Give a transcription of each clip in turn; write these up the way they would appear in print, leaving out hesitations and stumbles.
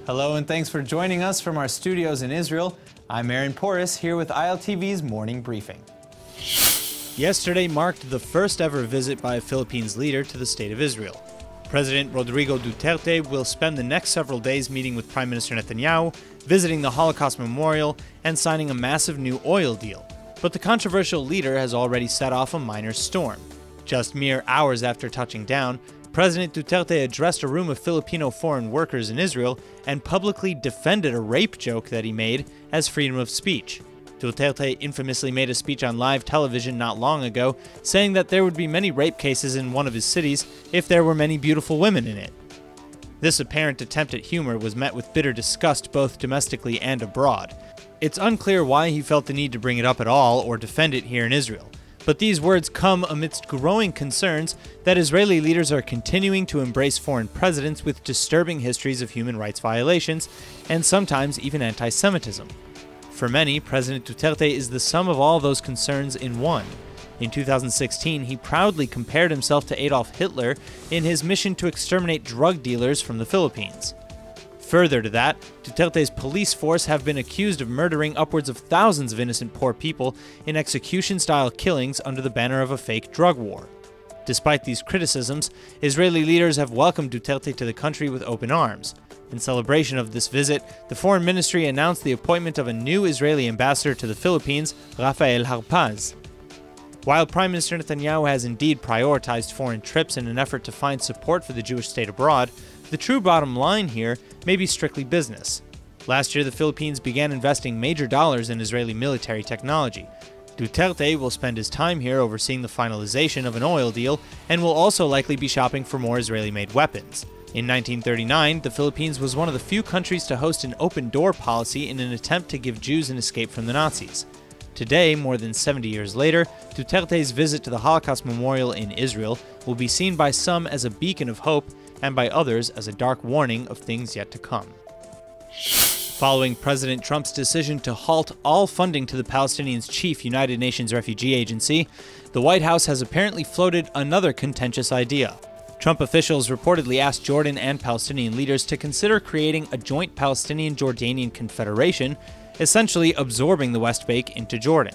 Hello and thanks for joining us from our studios in Israel. I'm Aaron Porras here with ILTV's Morning Briefing. Yesterday marked the first ever visit by a Philippines leader to the State of Israel. President Rodrigo Duterte will spend the next several days meeting with Prime Minister Netanyahu, visiting the Holocaust Memorial, and signing a massive new oil deal. But the controversial leader has already set off a minor storm. Just mere hours after touching down, President Duterte addressed a room of Filipino foreign workers in Israel and publicly defended a rape joke that he made as freedom of speech. Duterte infamously made a speech on live television not long ago, saying that there would be many rape cases in one of his cities if there were many beautiful women in it. This apparent attempt at humor was met with bitter disgust both domestically and abroad. It's unclear why he felt the need to bring it up at all or defend it here in Israel. But these words come amidst growing concerns that Israeli leaders are continuing to embrace foreign presidents with disturbing histories of human rights violations and sometimes even anti-Semitism. For many, President Duterte is the sum of all those concerns in one. In 2016, he proudly compared himself to Adolf Hitler in his mission to exterminate drug dealers from the Philippines. Further to that, Duterte's police force have been accused of murdering upwards of thousands of innocent poor people in execution-style killings under the banner of a fake drug war. Despite these criticisms, Israeli leaders have welcomed Duterte to the country with open arms. In celebration of this visit, the Foreign Ministry announced the appointment of a new Israeli ambassador to the Philippines, Rafael Harpaz. While Prime Minister Netanyahu has indeed prioritized foreign trips in an effort to find support for the Jewish state abroad, the true bottom line here may be strictly business. Last year, the Philippines began investing major dollars in Israeli military technology. Duterte will spend his time here overseeing the finalization of an oil deal and will also likely be shopping for more Israeli-made weapons. In 1939, the Philippines was one of the few countries to host an open-door policy in an attempt to give Jews an escape from the Nazis. Today, more than 70 years later, Duterte's visit to the Holocaust Memorial in Israel will be seen by some as a beacon of hope and by others as a dark warning of things yet to come. Following President Trump's decision to halt all funding to the Palestinians' chief United Nations Refugee Agency, the White House has apparently floated another contentious idea. Trump officials reportedly asked Jordan and Palestinian leaders to consider creating a joint Palestinian-Jordanian confederation, essentially absorbing the West Bank into Jordan.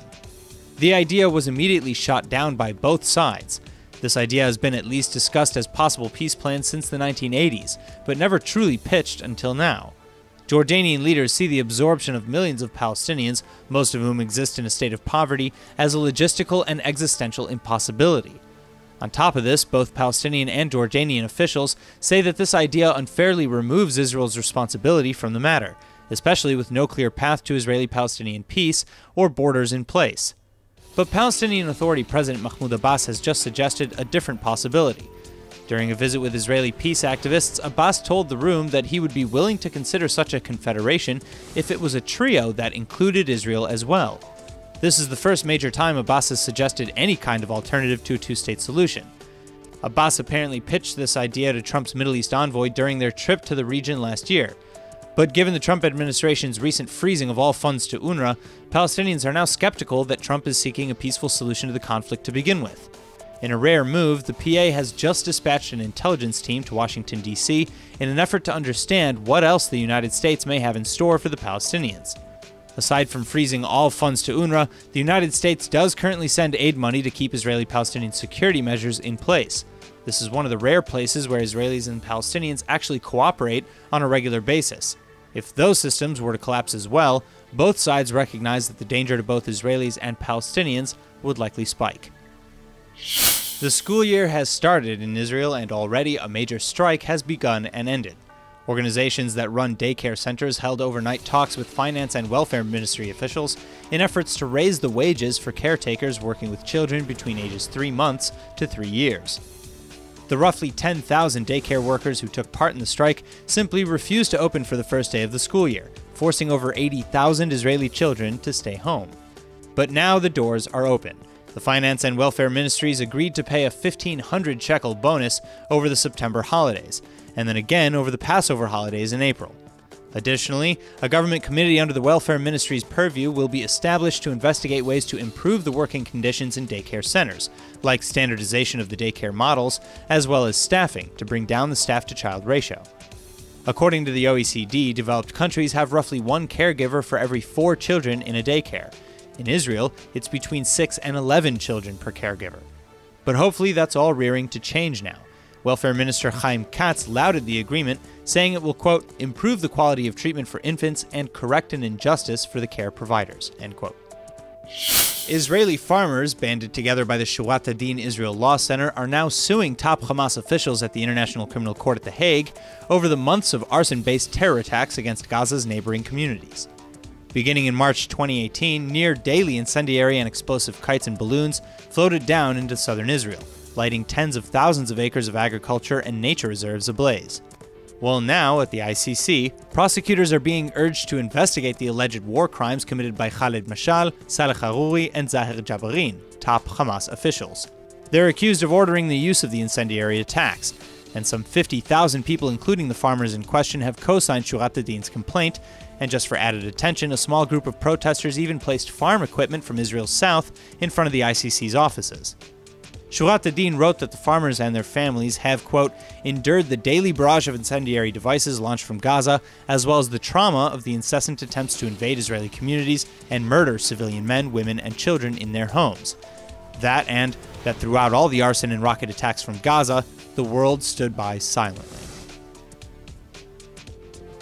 The idea was immediately shot down by both sides. This idea has been at least discussed as possible peace plans since the 1980s, but never truly pitched until now. Jordanian leaders see the absorption of millions of Palestinians, most of whom exist in a state of poverty, as a logistical and existential impossibility. On top of this, both Palestinian and Jordanian officials say that this idea unfairly removes Israel's responsibility from the matter, especially with no clear path to Israeli-Palestinian peace or borders in place. But Palestinian Authority President Mahmoud Abbas has just suggested a different possibility. During a visit with Israeli peace activists, Abbas told the room that he would be willing to consider such a confederation if it was a trio that included Israel as well. This is the first major time Abbas has suggested any kind of alternative to a two-state solution. Abbas apparently pitched this idea to Trump's Middle East envoy during their trip to the region last year. But given the Trump administration's recent freezing of all funds to UNRWA, Palestinians are now skeptical that Trump is seeking a peaceful solution to the conflict to begin with. In a rare move, the PA has just dispatched an intelligence team to Washington, D.C. in an effort to understand what else the United States may have in store for the Palestinians. Aside from freezing all funds to UNRWA, the United States does currently send aid money to keep Israeli-Palestinian security measures in place. This is one of the rare places where Israelis and Palestinians actually cooperate on a regular basis. If those systems were to collapse as well, both sides recognize that the danger to both Israelis and Palestinians would likely spike. The school year has started in Israel and already a major strike has begun and ended. Organizations that run daycare centers held overnight talks with Finance and Welfare Ministry officials in efforts to raise the wages for caretakers working with children between ages 3 months to 3 years. The roughly 10,000 daycare workers who took part in the strike simply refused to open for the first day of the school year, forcing over 80,000 Israeli children to stay home. But now the doors are open. The Finance and Welfare Ministries agreed to pay a 1,500 shekel bonus over the September holidays, and then again over the Passover holidays in April. Additionally, a government committee under the Welfare Ministry's purview will be established to investigate ways to improve the working conditions in daycare centers, like standardization of the daycare models, as well as staffing to bring down the staff-to-child ratio. According to the OECD, developed countries have roughly one caregiver for every 4 children in a daycare. In Israel, it's between 6 and 11 children per caregiver. But hopefully that's all rearing to change now. Welfare Minister Chaim Katz lauded the agreement, saying it will, quote, improve the quality of treatment for infants and correct an injustice for the care providers, end quote. Israeli farmers, banded together by the Shurat Adin Israel Law Center, are now suing top Hamas officials at the International Criminal Court at The Hague over the months of arson-based terror attacks against Gaza's neighboring communities. Beginning in March 2018, near-daily incendiary and explosive kites and balloons floated down into southern Israel, lighting tens of thousands of acres of agriculture and nature reserves ablaze. Well, now, at the ICC, prosecutors are being urged to investigate the alleged war crimes committed by Khaled Mashal, Saleh Harouri, and Zahir Jabarin, top Hamas officials. They're accused of ordering the use of the incendiary attacks, and some 50,000 people, including the farmers in question, have co-signed Shurat Adin's complaint, and just for added attention, a small group of protesters even placed farm equipment from Israel's south in front of the ICC's offices. Shurat Adin wrote that the farmers and their families have, quote, endured the daily barrage of incendiary devices launched from Gaza, as well as the trauma of the incessant attempts to invade Israeli communities and murder civilian men, women, and children in their homes. That throughout all the arson and rocket attacks from Gaza, the world stood by silently.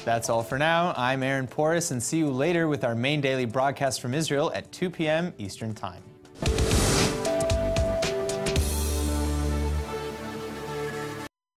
That's all for now. I'm Aaron Porras, and see you later with our main daily broadcast from Israel at 2 p.m. Eastern Time.